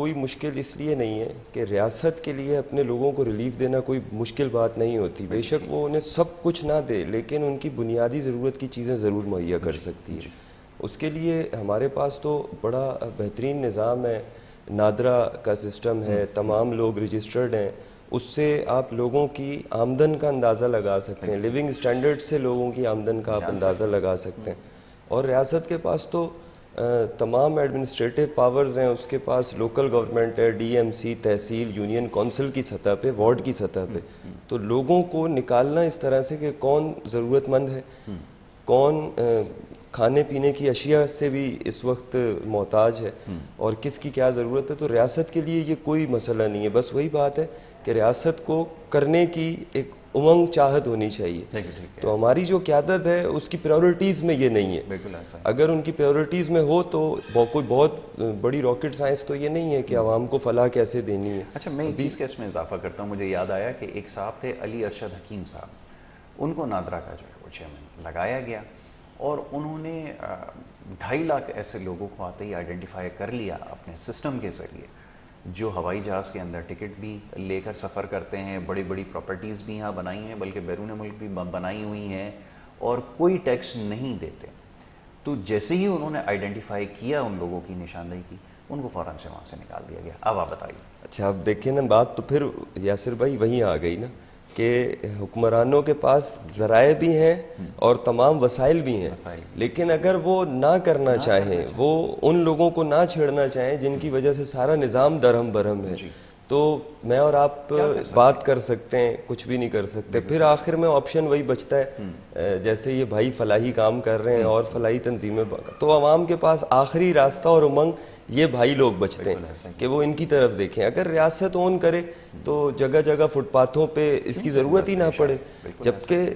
کوئی مشکل اس لیے نہیں ہے کہ ریاست کے لیے اپنے لوگوں کو ریلیف دینا کوئی مشکل بات نہیں ہوتی. بے شک وہ انہیں سب کچھ نہ دے لیکن ان کی بنیادی ضرورت کی چیزیں ضرور مہیا کر سکتی ہے. اس کے لیے ہمارے پاس تو بڑا بہترین نظام ہے, نادرا کا سسٹم ہے, تمام لوگ رجسٹرڈ ہیں, اس سے آپ لوگوں کی آمدن کا اندازہ لگا سکتے ہیں, لیونگ اسٹینڈرڈ سے لوگوں کی آمدن کا آپ اندازہ لگا سکتے ہیں. اور ریاست کے پاس تو تمام ایڈمنسٹریٹو پاورز ہیں, اس کے پاس لوکل گورنمنٹ ہے, ڈی ایم سی, تحصیل, یونین کونسل کی سطح پہ, وارڈ کی سطح پہ. تو لوگوں کو نکالنا اس طرح سے کہ کون ضرورت مند ہے, کون کھانے پینے کی اشیاء سے بھی اس وقت محتاج ہے اور کس کی کیا ضرورت ہے, تو ریاست کے لیے یہ کوئی مسئلہ نہیں ہے. بس وہی بات ہے کہ ریاست کو کرنے کی ایک امنگ چاہت ہونی چاہیے. تو ہماری جو قیادت ہے اس کی پریورٹیز میں یہ نہیں ہے. اگر ان کی پریورٹیز میں ہو تو کوئی بہت بڑی راکٹ سائنس تو یہ نہیں ہے کہ عوام کو فلاح کیسے دینی ہے. اچھا, میں ایک چیز کا اس میں اضافہ کرتا ہوں. مجھے یاد آیا کہ ایک صاحب تھے علی ارشد حکیم صاحب, ان کو نادرا کا جو ہے وہ چیئرمین لگایا گیا اور انہوں نے 2.5 لاکھ ایسے لوگوں کو آتے ہی آئیڈینٹیفائی کر لیا اپنے سسٹم کے ذریعے, جو ہوائی جہاز کے اندر ٹکٹ بھی لے کر سفر کرتے ہیں, بڑی بڑی پراپرٹیز بھی یہاں بنائی ہیں, بلکہ بیرون ملک بھی بنائی ہوئی ہیں اور کوئی ٹیکس نہیں دیتے. تو جیسے ہی انہوں نے آئیڈینٹیفائی کیا ان لوگوں کی نشاندہی کی, ان کو فوراً سے وہاں سے نکال دیا گیا. اب آپ بتائیے. اچھا, اب دیکھیں نا, بات تو پھر یاسر بھائی وہیں آ گئی نا کہ حکمرانوں کے پاس ذرائع بھی ہیں اور تمام وسائل بھی ہیں, لیکن اگر وہ نہ کرنا چاہیں, وہ ان لوگوں کو نہ چھیڑنا چاہیں جن کی وجہ سے سارا نظام درہم برہم ہے, تو میں اور آپ بات کر سکتے ہیں, کچھ بھی نہیں کر سکتے. پھر آخر میں آپشن وہی بچتا ہے, جیسے یہ بھائی فلاحی کام کر رہے ہیں اور فلاحی تنظیمیں, تو عوام کے پاس آخری راستہ اور امنگ یہ بھائی لوگ بچتے ہیں کہ وہ ان کی طرف دیکھیں. اگر ریاست اون کرے تو جگہ جگہ فٹ پاتھوں پہ اس کی ضرورت ہی نہ پڑے, جبکہ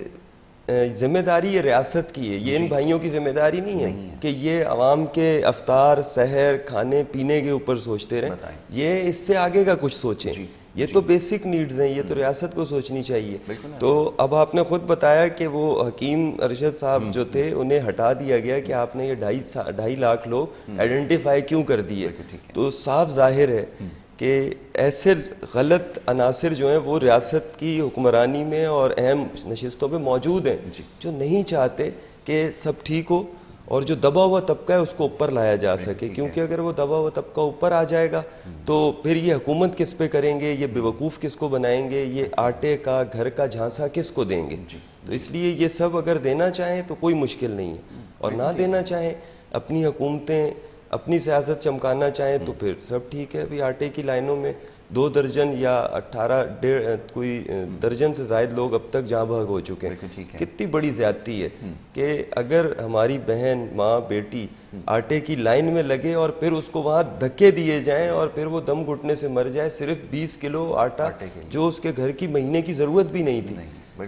ذمہ داری یہ ریاست کی ہے, یہ ان بھائیوں کی ذمہ داری نہیں ہے کہ یہ عوام کے افطار, سحر, کھانے پینے کے اوپر سوچتے رہیں. یہ اس سے آگے کا کچھ سوچیں, یہ تو بیسک نیڈز ہیں, یہ تو ریاست کو سوچنی چاہیے. تو اب آپ نے خود بتایا کہ وہ حکیم ارشد صاحب جو تھے انہیں ہٹا دیا گیا کہ آپ نے یہ 2.5 لاکھ لوگ آئیڈینٹیفائی کیوں کر دیے. تو صاف ظاہر ہے کہ ایسے غلط عناصر جو ہیں وہ ریاست کی حکمرانی میں اور اہم نشستوں پہ موجود ہیں, جو نہیں چاہتے کہ سب ٹھیک ہو اور جو دبا ہوا طبقہ ہے اس کو اوپر لایا جا سکے. کیونکہ اگر وہ دبا ہوا طبقہ اوپر آ جائے گا تو پھر یہ حکومت کس پہ کریں گے, یہ بیوقوف کس کو بنائیں گے, یہ آٹے کا گھر کا جھانسا کس کو دیں گے. تو اس لیے یہ سب اگر دینا چاہیں تو کوئی مشکل نہیں ہے, اور نہ دینا چاہیں, اپنی حکومتیں اپنی سیاست چمکانا چاہیں تو پھر سب ٹھیک ہے. ابھی آٹے کی لائنوں میں 2 درجن یا 18 کوئی درجن سے زائد لوگ اب تک جاں بحق ہو چکے ہیں. کتنی بڑی زیادتی ہے کہ اگر ہماری بہن, ماں, بیٹی آٹے کی لائن میں لگے اور پھر اس کو وہاں دھکے دیے جائیں اور پھر وہ دم گھٹنے سے مر جائے صرف 20 کلو آٹا جو اس کے گھر کی مہینے کی ضرورت بھی نہیں تھی,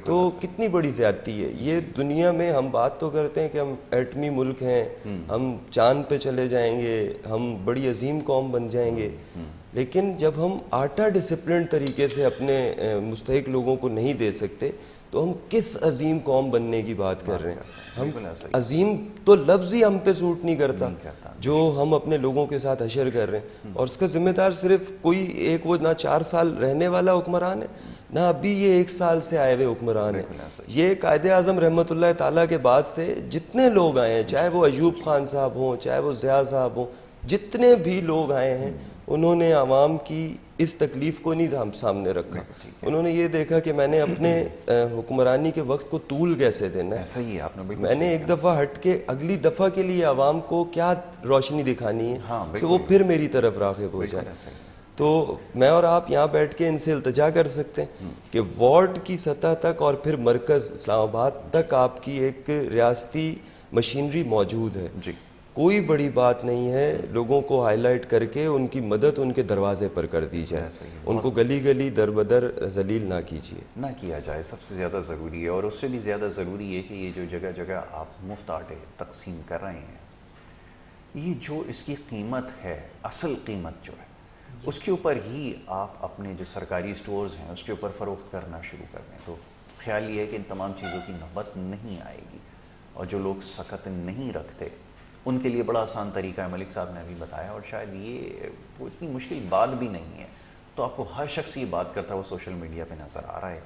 تو کتنی بڑی زیادتی ہے. یہ دنیا میں ہم بات تو کرتے ہیں کہ ہم ایٹمی ملک ہیں, ہم چاند پہ چلے جائیں گے, ہم بڑی عظیم قوم بن جائیں گے, لیکن جب ہم آٹا ڈسپلنڈ طریقے سے اپنے مستحق لوگوں کو نہیں دے سکتے تو ہم کس عظیم قوم بننے کی بات کر رہے ہیں. ہم عظیم تو لفظ ہی ہم پہ سوٹ نہیں کرتا جو ہم اپنے لوگوں کے ساتھ حشر کر رہے ہیں. اور اس کا ذمہ دار صرف کوئی ایک, وہ نہ 4 سال رہنے والا حکمران ہے, نہ ابھی یہ 1 سال سے آئے ہوئے حکمران ہیں. یہ قائد اعظم رحمۃ اللہ تعالیٰ کے بعد سے جتنے لوگ آئے ہیں, چاہے وہ ایوب خان صاحب ہوں, چاہے وہ ضیاء صاحب ہوں, جتنے بھی لوگ آئے ہیں انہوں نے عوام کی اس تکلیف کو نہیں ہم سامنے رکھا. انہوں نے یہ دیکھا کہ میں نے اپنے حکمرانی کے وقت کو طول کیسے دینا ہے, میں نے ایک دفعہ ہٹ کے اگلی دفعہ کے لیے عوام کو کیا روشنی دکھانی ہے کہ وہ پھر میری طرف راغب ہو جائے. تو میں اور آپ یہاں بیٹھ کے ان سے التجا کر سکتے ہیں کہ وارڈ کی سطح تک اور پھر مرکز اسلام آباد تک آپ کی ایک ریاستی مشینری موجود ہے. کوئی بڑی بات نہیں ہے لوگوں کو ہائی لائٹ کر کے ان کی مدد ان کے دروازے پر کر دی جائے, ان کو گلی گلی در بدر ذلیل نہ کیجیے, نہ کیا جائے. سب سے زیادہ ضروری ہے, اور اس سے بھی زیادہ ضروری ہے کہ یہ جو جگہ جگہ آپ مفت آٹے تقسیم کر رہے ہیں, یہ جو اس کی قیمت ہے, اصل قیمت جو ہے, اس کے اوپر ہی آپ اپنے جو سرکاری سٹورز ہیں اس کے اوپر فروخت کرنا شروع کر دیں. تو خیال یہ ہے کہ ان تمام چیزوں کی نوبت نہیں آئے گی, اور جو لوگ سخت نہیں رکھتے ان کے لیے بڑا آسان طریقہ ہے، ملک صاحب نے ابھی بتایا، اور شاید یہ وہ اتنی مشکل بات بھی نہیں ہے. تو آپ کو ہر شخص یہ بات کرتا ہوا سوشل میڈیا پہ نظر آ رہا ہے،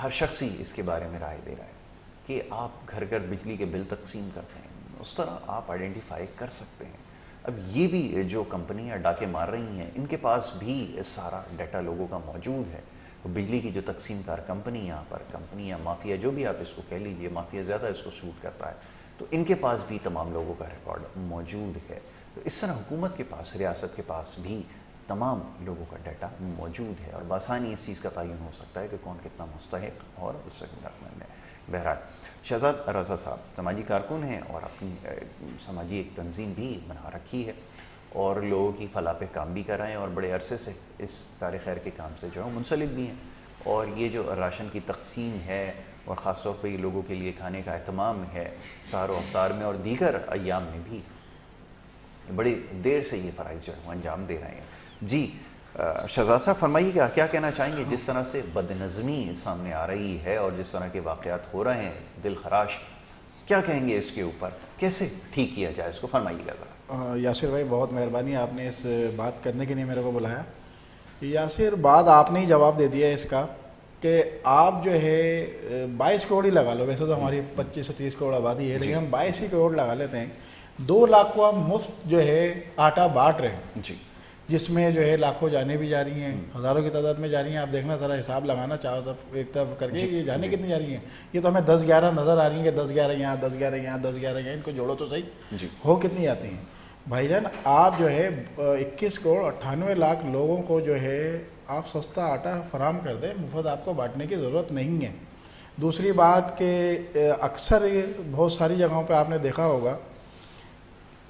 ہر شخص ہی اس کے بارے میں رائے دے رہا ہے کہ آپ گھر گھر بجلی کے بل تقسیم کرتے ہیں، اس طرح آپ آئیڈینٹیفائی کر سکتے ہیں. اب یہ بھی جو کمپنیاں ڈاکے مار رہی ہیں ان کے پاس بھی سارا ڈیٹا لوگوں کا موجود ہے. بجلی کی جو تقسیم کار کمپنی یہاں پر کمپنی یا مافیا جو بھی آپ اس کو کہہ لیجیے، مافیا زیادہ اس کو سوٹ کرتا ہے، تو ان کے پاس بھی تمام لوگوں کا ریکارڈ موجود ہے. تو اس طرح حکومت کے پاس، ریاست کے پاس بھی تمام لوگوں کا ڈیٹا موجود ہے، اور بآسانی اس چیز کا تعین ہو سکتا ہے کہ کون کتنا مستحق اور ضرورت مند ہے. بہرحال شہزاد رضا صاحب سماجی کارکن ہیں اور اپنی سماجی ایک تنظیم بھی بنا رکھی ہے، اور لوگوں کی فلاح پہ کام بھی کر رہے ہیں، اور بڑے عرصے سے اس کار خیر کے کام سے جو ہے منسلک بھی ہیں. اور یہ جو راشن کی تقسیم ہے، اور خاص طور پہ یہ لوگوں کے لیے کھانے کا اہتمام ہے، سحر و افطار میں اور دیگر ایام میں بھی بڑی دیر سے یہ فرائض جو ہے وہ انجام دے رہے ہیں. جی شہزاد صاحب فرمائیے گا کیا کہنا چاہیں گے؟ جس طرح سے بد نظمی سامنے آ رہی ہے اور جس طرح کے واقعات ہو رہے ہیں دل خراش، کیا کہیں گے اس کے اوپر؟ کیسے ٹھیک کیا جائے اس کو؟ فرمائیے گا ذرا. یاسر بھائی بہت مہربانی، آپ نے اس بات کرنے کے لیے میرے کو بلایا. یاسر بات آپ نے ہی جواب دے دیا اس کا کہ آپ جو ہے 22 کروڑ ہی لگا لو، ویسے تو ہماری 25 سے 30 کروڑ آبادی ہے، لیکن ہم 22 ہی کروڑ لگا لیتے ہیں. 2 لاکھ کو ہم مفت جو ہے آٹا بانٹ رہے ہیں، جی، جس میں جو ہے لاکھوں جانیں بھی جا رہی ہیں، ہزاروں کی تعداد میں جا رہی ہیں. آپ دیکھنا ذرا حساب لگانا چاہو ایک طرف کر کے یہ جانیں کتنی جا رہی ہیں. یہ تو ہمیں 10-11 نظر آ رہی ہیں کہ 10-11 یہاں، 10-11 یہاں، 10-11 یہاں، ان کو جوڑو تو صحیح ہو کتنی آتی ہیں. بھائی جان آپ جو ہے 21 کروڑ 98 لاکھ لوگوں کو جو ہے آپ سستا آٹا فراہم کر دیں، مفت آپ کو بانٹنے کی ضرورت نہیں ہے. دوسری بات کہ اکثر بہت ساری جگہوں پہ آپ نے دیکھا ہوگا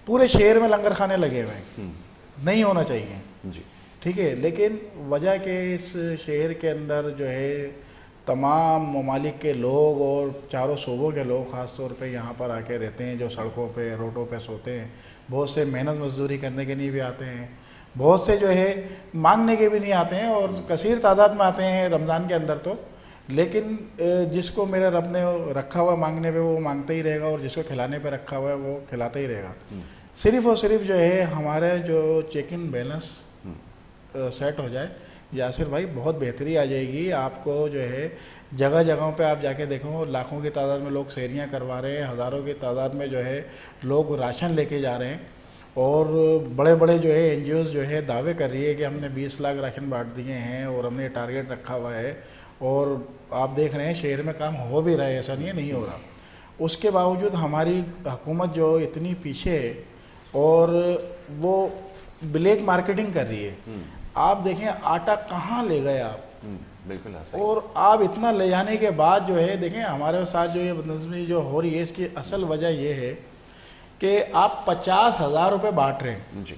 پورے شہر میں لنگر خانے لگے ہوئے ہیں، نہیں ہونا چاہیے، جی ٹھیک ہے، لیکن وجہ کہ اس شہر کے اندر جو ہے تمام ممالک کے لوگ اور چاروں صوبوں کے لوگ خاص طور پہ یہاں پر آ کے رہتے ہیں، جو سڑکوں پہ روڈوں پہ سوتے ہیں. بہت سے محنت مزدوری کرنے کے لیے بھی آتے ہیں، بہت سے جو ہے مانگنے کے بھی نہیں آتے ہیں، اور کثیر تعداد میں آتے ہیں رمضان کے اندر تو. لیکن جس کو میرے رب نے رکھا ہوا مانگنے پہ وہ مانگتا ہی رہے گا، اور جس کو کھلانے پہ رکھا ہوا ہے وہ کھلاتا ہی رہے گا. صرف اور صرف جو ہے ہمارے جو چیک ان بیلنس سیٹ ہو جائے یاسر بھائی بہت بہتری آ جائے گی. آپ کو جو ہے جگہ جگہوں پہ آپ جا کے دیکھو لاکھوں کی تعداد میں لوگ سیریاں کروا رہے ہیں، ہزاروں کی تعداد میں جو ہے لوگ راشن لے کے جا رہے ہیں، اور بڑے بڑے جو ہے این جی اوز جو ہے دعوے کر رہی ہے کہ ہم نے 20 لاکھ راشن بانٹ دیے ہیں اور ہم نے ٹارگیٹ رکھا ہوا ہے. اور آپ دیکھ رہے ہیں شہر میں کام ہو بھی رہا ہے، ایسا نہیں ہے نہیں ہو رہا. اس کے باوجود ہماری حکومت جو اتنی پیچھے ہے اور وہ بلیک مارکیٹنگ کر رہی ہے. آپ دیکھیں آٹا کہاں لے گئے آپ، بالکل. اور آپ اتنا لے جانے کے بعد جو ہے دیکھیں ہمارے ساتھ جو یہ بدنظمی جو ہو رہی ہے اس کی اصل وجہ یہ ہے کہ آپ 50,000 روپے بانٹ رہے ہیں. جی،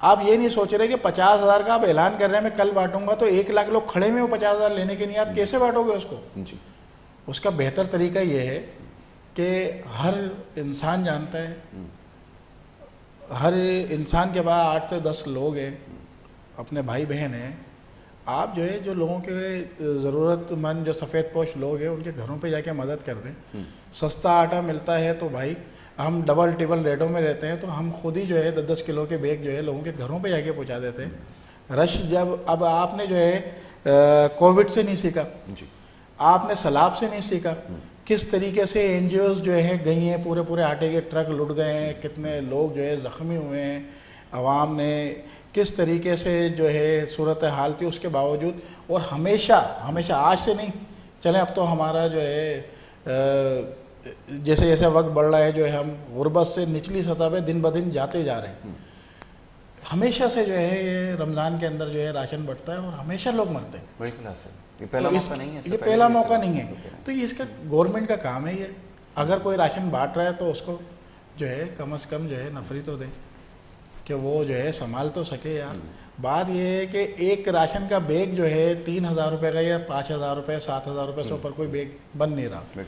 آپ یہ نہیں سوچ رہے کہ 50,000 کا آپ اعلان کر رہے ہیں میں کل بانٹوں گا، تو 1 لاکھ لوگ کھڑے میں وہ 50,000 لینے کے لیے، آپ کیسے بانٹو گے اس کو؟ جی. اس کا بہتر طریقہ یہ ہے کہ ہر انسان جانتا ہے، ہر انسان کے پاس 8 سے 10 لوگ ہیں، اپنے بھائی بہن ہیں. آپ جو ہے جو لوگوں کے ضرورت مند جو سفید پوش لوگ ہیں ان کے گھروں پہ جا کے مدد کر دیں. سستا آٹا ملتا ہے تو بھائی ہم ڈبل ٹیبل ریٹوں میں رہتے ہیں تو ہم خود ہی جو ہے 10-10 کلو کے بیگ جو ہے لوگوں کے گھروں پہ جا کے پہنچا دیتے ہیں. رش جب اب آپ نے جو ہے کووڈ سے نہیں سیکھا، آپ نے سیلاب سے نہیں سیکھا، کس طریقے سے این جی اوز جو ہے گئی ہیں، پورے آٹے کے ٹرک لٹ گئے ہیں، کتنے لوگ جو ہے زخمی ہوئے ہیں، عوام نے کس طریقے سے جو ہے صورتحال تھی. اس کے باوجود اور ہمیشہ آج سے نہیں چلیں، اب تو ہمارا جو ہے جیسے جیسے وقت بڑھ رہا ہے جو ہے ہم غربت سے نچلی سطح پہ دن بدن جاتے جا رہے ہیں. ہمیشہ سے جو ہے یہ رمضان کے اندر جو ہے راشن بٹتا ہے اور ہمیشہ لوگ مرتے ہیں. بالکل ایسا یہ پہلا موقع نہیں ہے، یہ پہلا موقع نہیں ہے. تو یہ اس کا گورنمنٹ کا کام ہے. یہ اگر کوئی راشن بانٹ رہا ہے تو اس کو جو ہے کم از کم جو ہے نفری تو دے کہ وہ جو ہے سنبھال تو سکے یار. بات یہ ہے کہ ایک راشن کا بیگ جو ہے 3,000 روپے کا یا 5,000 روپے 7,000 روپے سے اوپر کوئی بیگ بن نہیں رہا.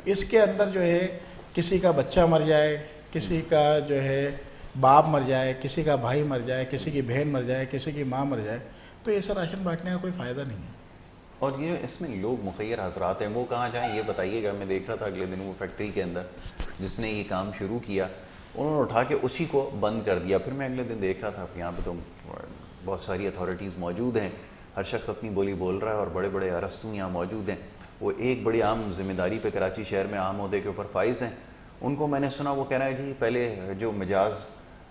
اس کے اندر جو ہے کسی کا بچہ مر جائے، کسی کا جو ہے باپ مر جائے، کسی کا بھائی مر جائے، کسی کی بہن مر جائے، کسی کی ماں مر جائے، تو ایسا راشن بانٹنے کا کوئی فائدہ نہیں ہے. اور یہ اس میں لوگ مخیر حضرات ہیں، وہ کہاں جائیں یہ بتائیے گا. میں دیکھ رہا تھا اگلے دن وہ فیکٹری کے اندر جس نے یہ کام شروع کیا انہوں نے اٹھا کے اسی کو بند کر دیا. پھر میں اگلے دن دیکھ رہا تھا یہاں پہ تو بہت ساری اتھارٹیز موجود ہیں, ہر شخص اپنی بولی بول رہا ہے اور بڑے بڑے ارسطو یہاں موجود ہیں. وہ ایک بڑی عام ذمہ داری پہ کراچی شہر میں عام عہدے کے اوپر فائز ہیں. ان کو میں نے سنا وہ کہہ رہے ہیں جی پہلے جو مجاز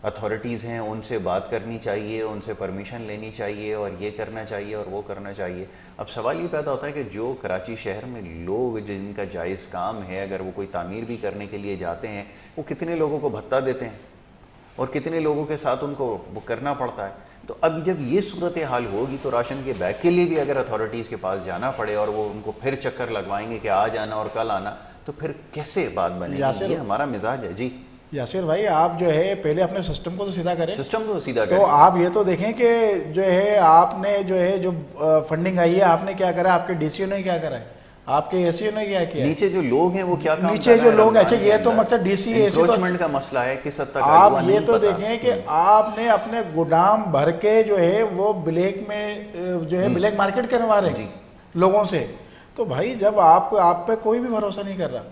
اتھارٹیز ہیں ان سے بات کرنی چاہیے, ان سے پرمیشن لینی چاہیے, اور یہ کرنا چاہیے اور وہ کرنا چاہیے. اب سوال یہ پیدا ہوتا ہے کہ جو کراچی شہر میں لوگ جن کا جائز کام ہے, اگر وہ کوئی تعمیر بھی کرنے کے لیے جاتے ہیں, وہ کتنے لوگوں کو بھتہ دیتے ہیں اور کتنے لوگوں کے ساتھ ان کو وہ کرنا پڑتا ہے. تو اب جب یہ صورتحال ہوگی تو راشن کے بیگ کے لیے بھی اگر اتھارٹیز کے پاس جانا پڑے اور وہ ان کو پھر چکر لگوائیں گے کہ آج آنا اور کل آنا, تو پھر کیسے بات بنے گی؟ یہ ہمارا مزاج ہے. جی یاسر بھائی, آپ جو ہے پہلے اپنے سسٹم کو تو سیدھا کریں. سسٹم کو سیدھا کریں. تو آپ یہ تو دیکھیں کہ جو ہے آپ نے جو فنڈنگ آئی ہے آپ نے کیا کرا, آپ کے ڈی سی او نے کیا کرا ہے, آپ کے اے سی او نے کیا کیا, نیچے جو لوگ ہیں وہ کیا کام نیچے جو لوگ, اچھا یہ تو مقصد ڈی سی اے سی انکروچمنٹ کا مسئلہ ہے کس حد تک آپ یہ تو دیکھیں کہ آپ نے اپنے گودام بھر کے جو ہے وہ بلیک میں جو ہے بلیک مارکیٹ کروا رہے ہیں لوگوں سے. تو بھائی جب آپ پہ کوئی بھی بھروسہ نہیں کر رہا,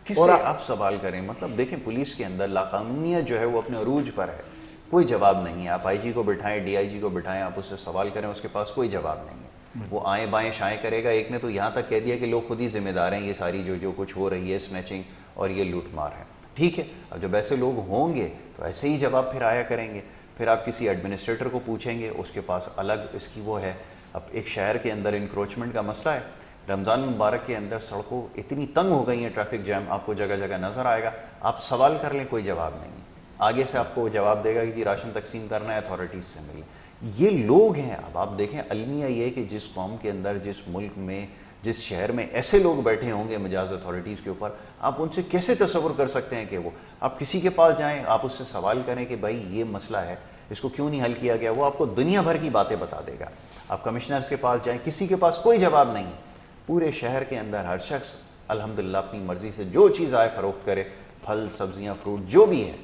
کس سے آپ سوال کریں؟ مطلب دیکھیں پولیس کے اندر لاقانونیت جو ہے وہ اپنے عروج پر ہے, کوئی جواب نہیں ہے. آپ آئی جی کو بٹھائیں, ڈی آئی جی کو بٹھائیں, آپ اس سے سوال کریں, اس کے پاس کوئی جواب نہیں ہے. وہ آئیں بائیں شائیں کرے گا. ایک نے تو یہاں تک کہہ دیا کہ لوگ خود ہی ذمہ دار ہیں یہ ساری جو کچھ ہو رہی ہے اسنیچنگ اور یہ لوٹ مار ہے. ٹھیک ہے, اب جب ایسے لوگ ہوں گے تو ایسے ہی جواب پھر آیا کریں گے. پھر آپ کسی ایڈمنسٹریٹر کو پوچھیں گے, اس کے پاس الگ اس کی وہ ہے. اب ایک شہر کے اندر انکروچمنٹ کا مسئلہ ہے. رمضان المبارک کے اندر سڑکوں اتنی تنگ ہو گئی ہیں, ٹریفک جیم آپ کو جگہ جگہ نظر آئے گا. آپ سوال کر لیں, کوئی جواب نہیں. آگے سے آپ کو جواب دے گا کہ راشن تقسیم کرنا ہے اتھارٹیز سے ملے. یہ لوگ ہیں. اب آپ دیکھیں المیہ یہ کہ جس قوم کے اندر, جس ملک میں, جس شہر میں ایسے لوگ بیٹھے ہوں گے مجاز اتھارٹیز کے اوپر, آپ ان سے کیسے تصور کر سکتے ہیں کہ وہ آپ کسی کے پاس جائیں, آپ اس سے سوال کریں کہ بھائی یہ مسئلہ ہے, اس کو کیوں نہیں حل کیا گیا, وہ آپ کو دنیا بھر کی باتیں بتا دے گا. آپ کمشنرز کے پاس جائیں, کسی کے پاس کوئی جواب نہیں. پورے شہر کے اندر ہر شخص الحمدللہ اپنی مرضی سے جو چیز آئے فروخت کرے, پھل سبزیاں فروٹ جو بھی ہے.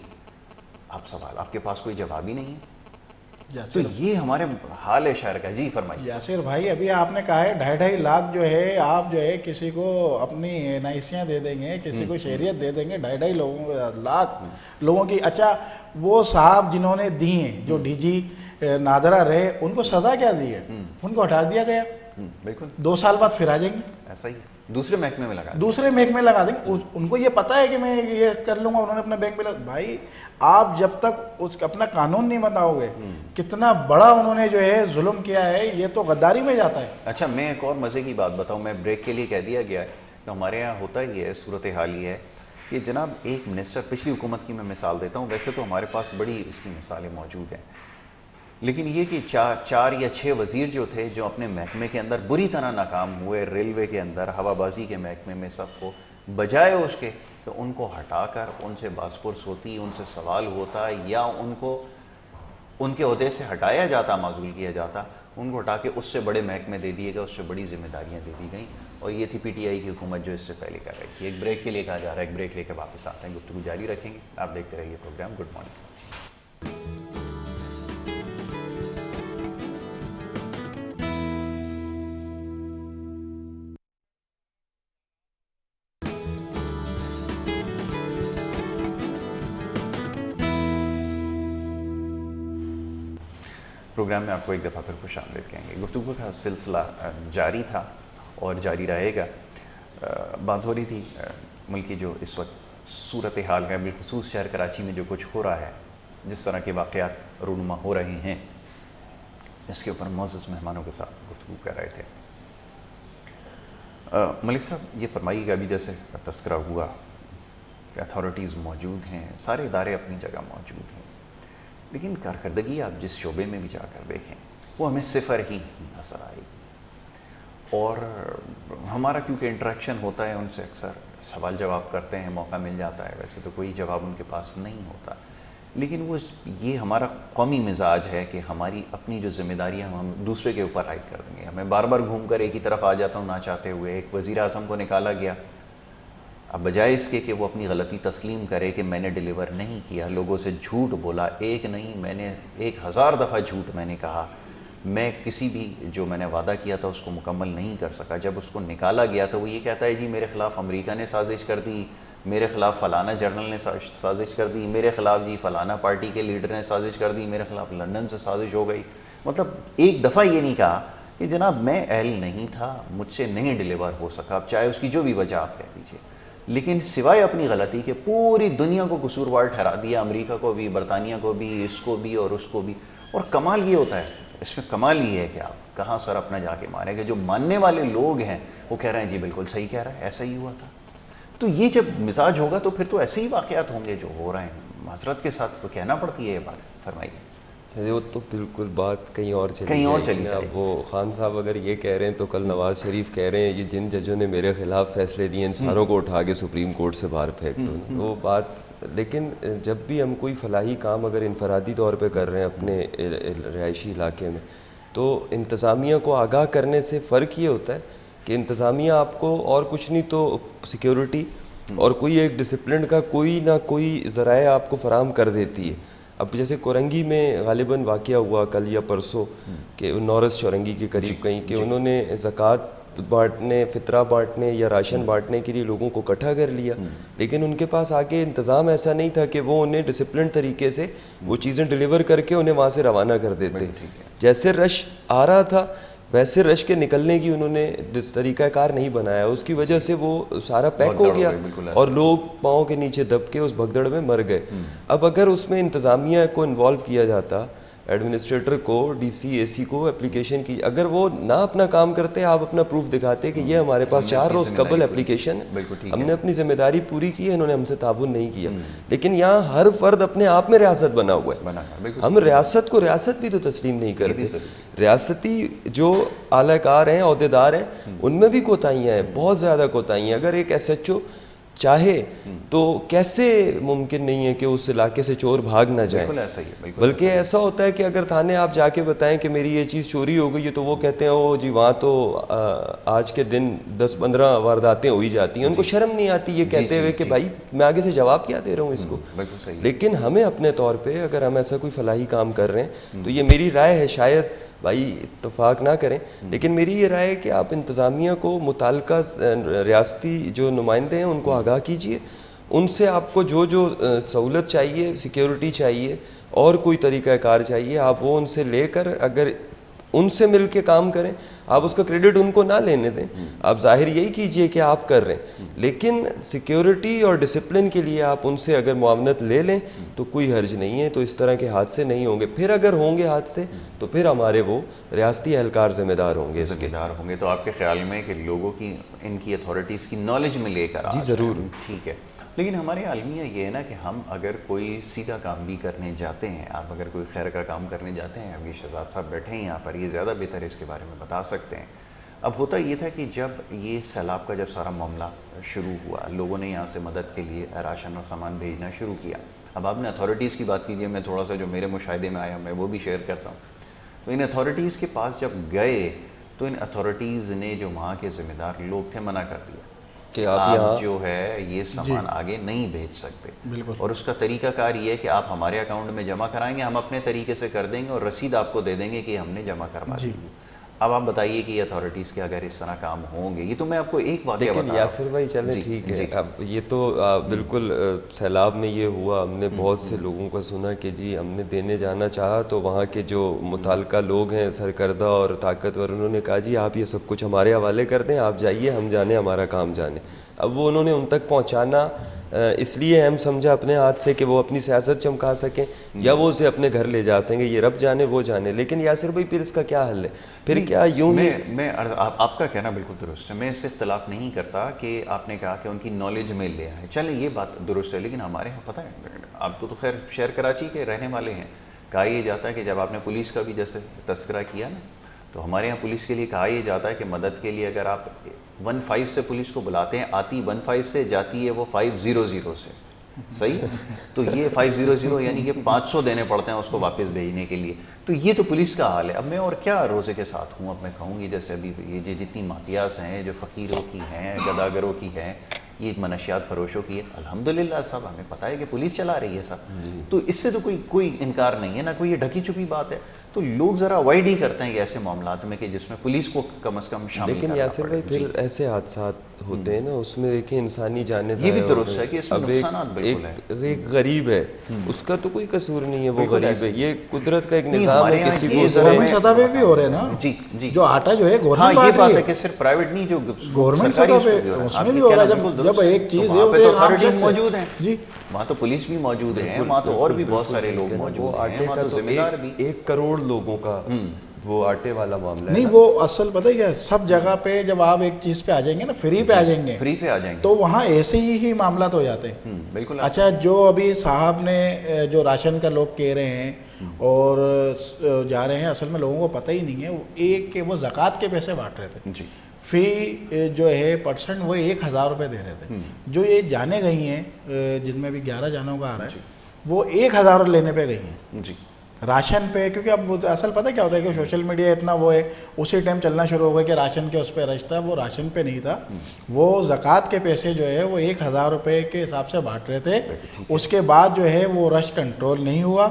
آپ سوال, آپ کے پاس کوئی جواب ہی نہیں ہے. تو یہ ہمارے حال ہے شہر کا. جی فرمائیے. یاسر بھائی ابھی آپ نے کہا ہے 2.5 لاکھ جو ہے آپ جو ہے کسی کو اپنی NICیاں دے دیں گے, کسی کو شہریت دے دیں گے, 2.5 لاکھ لوگوں کی. اچھا وہ صاحب جنہوں نے دی ہیں, جو ڈی جی نادرا رہے, ان کو سزا کیا دی ہے؟ ان کو ہٹا دیا گیا. بالکل 2 سال بعد پھر آ جائیں گے. ایسا ہی دوسرے محکمے میں لگا, دوسرے محکمے لگا دیں گے. ان کو یہ پتا ہے کہ میں یہ کر لوں گا, انہوں نے اپنے بینک میں بھائی آپ جب تک اپنا قانون نہیں بتاؤ گے, کتنا بڑا انہوں نے جو ہے ظلم کیا ہے, یہ تو غداری میں جاتا ہے. اچھا میں ایک اور مزے کی بات بتاؤں, میں بریک کے لیے کہہ دیا گیا ہے کہ ہمارے یہاں ہوتا ہی ہے, صورتحال یہ ہے کہ جناب ایک منسٹر, پچھلی حکومت کی میں مثال دیتا ہوں, ویسے تو ہمارے پاس بڑی اس کی مثالیں موجود ہیں, لیکن یہ کہ 4 یا 6 وزیر جو تھے جو اپنے محکمے کے اندر بری طرح ناکام ہوئے, ریلوے کے اندر, ہوا بازی کے محکمے میں, سب کو بجائے اس کے کہ ان کو ہٹا کر ان سے باس پرس ہوتی, ان سے سوال ہوتا, یا ان کو ان کے عہدے سے ہٹایا جاتا, معزول کیا جاتا, ان کو ہٹا کے اس سے بڑے محکمے دے دیے گئے, اس سے بڑی ذمہ داریاں دے دی گئیں. اور یہ تھی PTI کی حکومت جو اس سے پہلے کر رہی تھی. ایک بریک کے لیے کہا جا رہا ہے, ایک بریک لے کے واپس آتے ہیں, گفتگو جاری رکھیں گے. آپ دیکھتے رہیے پروگرام گڈ مارننگ. پروگرام میں آپ کو ایک دفعہ پھر خوش آمدید کہیں گے. گفتگو کا سلسلہ جاری تھا اور جاری رہے گا. بات ہو رہی تھی ملک کی جو اس وقت صورتحال ہے, بالخصوص شہر کراچی میں جو کچھ ہو رہا ہے, جس طرح کے واقعات رونما ہو رہے ہیں, اس کے اوپر معزز مہمانوں کے ساتھ گفتگو کر رہے تھے. ملک صاحب یہ فرمائیے گا, ابھی جیسے تذکرہ ہوا کہ اتھارٹیز موجود ہیں, سارے ادارے اپنی جگہ موجود ہیں, لیکن کارکردگی آپ جس شعبے میں بھی جا کر دیکھیں وہ ہمیں صفر ہی نظر آئے گی. اور ہمارا کیونکہ انٹریکشن ہوتا ہے ان سے, اکثر سوال جواب کرتے ہیں, موقع مل جاتا ہے, ویسے تو کوئی جواب ان کے پاس نہیں ہوتا, لیکن وہ یہ ہمارا قومی مزاج ہے کہ ہماری اپنی جو ذمہ داریاں ہم دوسرے کے اوپر عائد کر دیں گے. ہمیں بار بار گھوم کر ایک ہی طرف آ جاتا ہوں نہ چاہتے ہوئے. ایک وزیر اعظم کو نکالا گیا, اب بجائے اس کے کہ وہ اپنی غلطی تسلیم کرے کہ میں نے ڈیلیور نہیں کیا, لوگوں سے جھوٹ بولا, ایک نہیں میں نے 1000 دفعہ جھوٹ میں نے کہا, میں کسی بھی جو میں نے وعدہ کیا تھا اس کو مکمل نہیں کر سکا. جب اس کو نکالا گیا تو وہ یہ کہتا ہے جی میرے خلاف امریکہ نے سازش کر دی, میرے خلاف فلانا جرنل نے سازش کر دی, میرے خلاف جی فلانا پارٹی کے لیڈر نے سازش کر دی, میرے خلاف لندن سے سازش ہو گئی. مطلب ایک دفعہ یہ نہیں کہا کہ جناب میں اہل نہیں تھا, مجھ سے نہیں ڈیلیور ہو سکا, اب چاہے اس کی جو بھی وجہ آپ کہہ دیجیے, لیکن سوائے اپنی غلطی کے پوری دنیا کو قصوروار ٹھہرا دیا, امریکہ کو بھی, برطانیہ کو بھی, اس کو بھی اور اس کو بھی. اور کمال یہ ہوتا ہے اس میں, کمال یہ ہے کہ آپ کہاں سر اپنا جا کے ماریں کہ جو ماننے والے لوگ ہیں وہ کہہ رہے ہیں جی بالکل صحیح کہہ رہا ہے, ایسا ہی ہوا تھا. تو یہ جب مزاج ہوگا تو پھر تو ایسے ہی واقعات ہوں گے جو ہو رہے ہیں. معذرت کے ساتھ تو کہنا پڑتی ہے یہ بات. فرمائیے. وہ تو بالکل بات کہیں اور کہیں اور چلی اب وہ خان صاحب اگر یہ کہہ رہے ہیں تو کل نواز شریف کہہ رہے ہیں یہ جن ججوں نے میرے خلاف فیصلے دیے ان ساروں کو اٹھا کے سپریم کورٹ سے باہر پھینک دو, وہ بات. لیکن جب بھی ہم کوئی فلاحی کام اگر انفرادی طور پہ کر رہے ہیں اپنے رہائشی علاقے میں, تو انتظامیہ کو آگاہ کرنے سے فرق یہ ہوتا ہے کہ انتظامیہ آپ کو اور کچھ نہیں تو سیکیورٹی اور کوئی ایک ڈسپلن کا کوئی نہ کوئی ذرائع آپ کو فراہم کر دیتی ہے. اب جیسے کورنگی میں غالباً واقعہ ہوا کل یا پرسوں کہ نورس چورنگی کے قریب کہیں کہ انہوں نے زکوٰۃ بانٹنے, فطرہ بانٹنے یا راشن بانٹنے کے لیے لوگوں کو اکٹھا کر لیا, لیکن ان کے پاس آگے انتظام ایسا نہیں تھا کہ وہ انہیں ڈسپلن طریقے سے وہ چیزیں ڈیلیور کر کے انہیں وہاں سے روانہ کر دیتے. جیسے رش آ رہا تھا ویسے رش کے نکلنے کی انہوں نے طریقہ کار نہیں بنایا, اس کی وجہ سے وہ سارا پیک ہو گیا اور لوگ پاؤں کے نیچے دب کے اس بھگدڑ میں مر گئے. اب اگر اس میں انتظامیہ کو انوالو کیا جاتا, ایڈمنسٹریٹر کو, ڈی سی, اے سی کو اپلیکیشن کی, اگر وہ نہ اپنا کام کرتے, آپ اپنا پروف دکھاتے کہ یہ ہمارے پاس 4 روز قبل اپلیکیشن ہے, ہم نے اپنی ذمہ داری پوری کی ہے, انہوں نے ہم سے تعاون نہیں کیا. لیکن یہاں ہر فرد اپنے آپ میں ریاست بنا ہوا ہے, ہم ریاست کو ریاست بھی تو تسلیم نہیں کرتے. ریاستی جو اعلی کار ہیں, عہدیدار ہیں, ان میں بھی کوتاہیاں ہیں, بہت زیادہ کوتاہیاں. اگر ایک ایس ایچ او چاہے تو کیسے ممکن نہیں ہے کہ اس علاقے سے چور بھاگ نہ جائیں, بلکہ ایسا ہوتا ہے کہ اگر تھانے آپ جا کے بتائیں کہ میری یہ چیز چوری ہو گئی ہے تو وہ کہتے ہیں او جی وہاں تو آج کے دن 10-15 وارداتیں ہو ہی جاتی ہیں. ان کو شرم نہیں آتی یہ کہتے ہوئے کہ بھائی میں آگے سے جواب کیا دے رہا ہوں اس کو. لیکن ہمیں اپنے طور پہ اگر ہم ایسا کوئی فلاحی کام کر رہے ہیں تو یہ میری رائے ہے, شاید بھائی اتفاق نہ کریں, لیکن میری یہ رائے ہے کہ آپ انتظامیہ کو متعلقہ ریاستی جو نمائندے ہیں ان کو آگاہ کیجئے, ان سے آپ کو جو جو سہولت چاہیے, سیکیورٹی چاہیے اور کوئی طریقہ کار چاہیے, آپ وہ ان سے لے کر اگر ان سے مل کے کام کریں. آپ اس کا کریڈٹ ان کو نہ لینے دیں, آپ ظاہر یہی کیجئے کہ آپ کر رہے ہیں, لیکن سیکیورٹی اور ڈسپلن کے لیے آپ ان سے اگر معاونت لے لیں تو کوئی حرج نہیں ہے, تو اس طرح کے حادثے نہیں ہوں گے. پھر اگر ہوں گے حادثے تو پھر ہمارے وہ ریاستی اہلکار ذمہ دار ہوں گے, ذمہ دار ہوں گے. تو آپ کے خیال میں کہ لوگوں کی ان کی اتھارٹیز کی نالج میں لے کر جی ضرور, ٹھیک ہے. لیکن ہمارے عالمیہ یہ ہے نا کہ ہم اگر کوئی سیدھا کام بھی کرنے جاتے ہیں, آپ اگر کوئی خیر کا کام کرنے جاتے ہیں, ابھی شہزاد صاحب بیٹھے ہیں یہاں پر, یہ زیادہ بہتر اس کے بارے میں بتا سکتے ہیں. اب ہوتا یہ تھا کہ جب یہ سیلاب کا جب سارا معاملہ شروع ہوا, لوگوں نے یہاں سے مدد کے لیے راشن اور سامان بھیجنا شروع کیا. اب آپ نے اتھارٹیز کی بات کیجیے, میں تھوڑا سا جو میرے مشاہدے میں آیا میں وہ بھی شیئر کرتا ہوں. تو ان اتھارٹیز کے پاس جب گئے تو ان اتھارٹیز نے جو وہاں کے ذمہ دار لوگ تھے منع کر دیا کہ آپ جو ہے یہ سامان آگے نہیں بھیج سکتے, اور اس کا طریقہ کار یہ ہے کہ آپ ہمارے اکاؤنٹ میں جمع کرائیں گے, ہم اپنے طریقے سے کر دیں گے اور رسید آپ کو دے دیں گے کہ ہم نے جمع کروا دی. اب آپ بتائیے کہ یہ اتھارٹیز کے اگر اس طرح کام ہوں گے, یہ تو میں آپ کو ایک واقعہ بتا رہا ہوں. لیکن یاسر بھائی چلیں ٹھیک ہے, اب یہ تو بالکل سیلاب میں یہ ہوا, ہم نے بہت سے لوگوں کا سنا کہ جی ہم نے دینے جانا چاہا تو وہاں کے جو متعلقہ لوگ ہیں سرکردہ اور طاقتور, انہوں نے کہا جی آپ یہ سب کچھ ہمارے حوالے کر دیں, آپ جائیے, ہم جانے ہمارا کام جانے. اب وہ انہوں نے ان تک پہنچانا اس لیے اہم سمجھا اپنے ہاتھ سے کہ وہ اپنی سیاست چمکا سکیں یا وہ اسے اپنے گھر لے جا سکیں, یہ رب جانے وہ جانے. لیکن یاسر بھائی پھر اس کا کیا حل ہے, پھر کیا یوں ہی میں آپ کا کہنا بالکل درست ہے, میں اس سے اختلاف نہیں کرتا کہ آپ نے کہا کہ ان کی نالج میں لے آئے, چلیں یہ بات درست ہے. لیکن ہمارے یہاں پتہ ہے, آپ کو تو خیر شہر کراچی کے رہنے والے ہیں, کہا یہ جاتا ہے کہ جب آپ نے پولیس کا بھی جیسے تذکرہ کیا نا, تو ہمارے یہاں پولیس کے لیے کہا یہ جاتا ہے کہ مدد کے لیے اگر آپ 15 سے پولیس کو بلاتے ہیں, آتی 15 سے, جاتی ہے وہ 500 سے, صحیح. تو یہ 500 یعنی کہ 500 دینے پڑتے ہیں اس کو واپس بھیجنے کے لیے. تو یہ تو پولیس کا حال ہے. اب میں اور کیا روزے کے ساتھ ہوں, اب میں کہوں گی جیسے ابھی یہ جتنی ماتیاس ہیں جو فقیروں کی ہیں, گداگروں کی ہیں, یہ منشیات فروشوں کی ہے, الحمدللہ صاحب ہمیں پتہ ہے کہ پولیس چلا رہی ہے صاحب, تو اس سے تو کوئی انکار نہیں ہے, نہ کوئی یہ ڈھکی چھپی بات ہے. تو لوگ ذرا اوائڈ ہی کرتے ہیں کہ ایسے معاملات میں کہ جس میں پولیس کو کم از کم شامل لیکن یاسر بھائی پھر ایسے حادثات ہوتے ہیں نا، اس میں دیکھیں انسانی جانیں یہ بھی درست ہے کہ اس میں نقصانات بالکل ہیں. ایک غریب ہے، اس کا تو کوئی قصور نہیں ہے، وہ غریب ہے، یہ قدرت کا ایک نظام ہے، کسی کو گورنمنٹ سطح پہ بھی ہو رہے ہیں نا. جی جی جو آٹا جو ہے ہاں گورنمنٹ یہ بانٹ بات رہی ہے کہ صرف پرائیویٹ نہیں، جو گورنمنٹ سطح پہ اس میں بھی ہو رہا ہے. جب ایک چیز یہ ہوتی ہے اتھارٹیز موجود ہیں جی، وہاں تو پولیس بھی موجود ہے، وہاں تو اور بھی بہت سارے لوگ موجود ہیں، وہاں تو ذمہ دار بھی 1 کروڑ لوگوں کا وہ آٹے والا معاملہ ہے. نہیں وہ اصل پتہ کیا ہے، سب جگہ پہ جب آپ ایک چیز پہ آ جائیں گے نا، فری پہ آ جائیں گے، فری پہ آ جائیں گے تو وہاں ایسے ہی معاملات ہو جاتے ہیں. بالکل. اچھا جو ابھی صاحب نے جو راشن کا لوگ کہہ رہے ہیں اور جا رہے ہیں، اصل میں لوگوں کو پتہ ہی نہیں ہے. ایک کہ وہ زکوٰۃ کے پیسے بانٹ رہے تھے جی، فی جو ہے پرسنٹ وہ 1000 روپے دے رہے تھے. جو یہ جانے گئی ہیں جن میں بھی 11 جانوں کا آ رہا ہے، وہ 1000 لینے پہ گئی ہیں جی راشن پہ. کیونکہ اب وہ اصل پتہ کیا ہوتا ہے کہ سوشل میڈیا اتنا وہ ہے، اسی ٹائم چلنا شروع ہو گیا کہ راشن کے اس پہ رش تھا. وہ راشن پہ نہیں تھا، وہ زکوٰۃ کے پیسے جو ہے وہ 1000 روپے کے حساب سے بانٹ رہے تھے. اس کے بعد جو ہے وہ رش کنٹرول نہیں ہوا.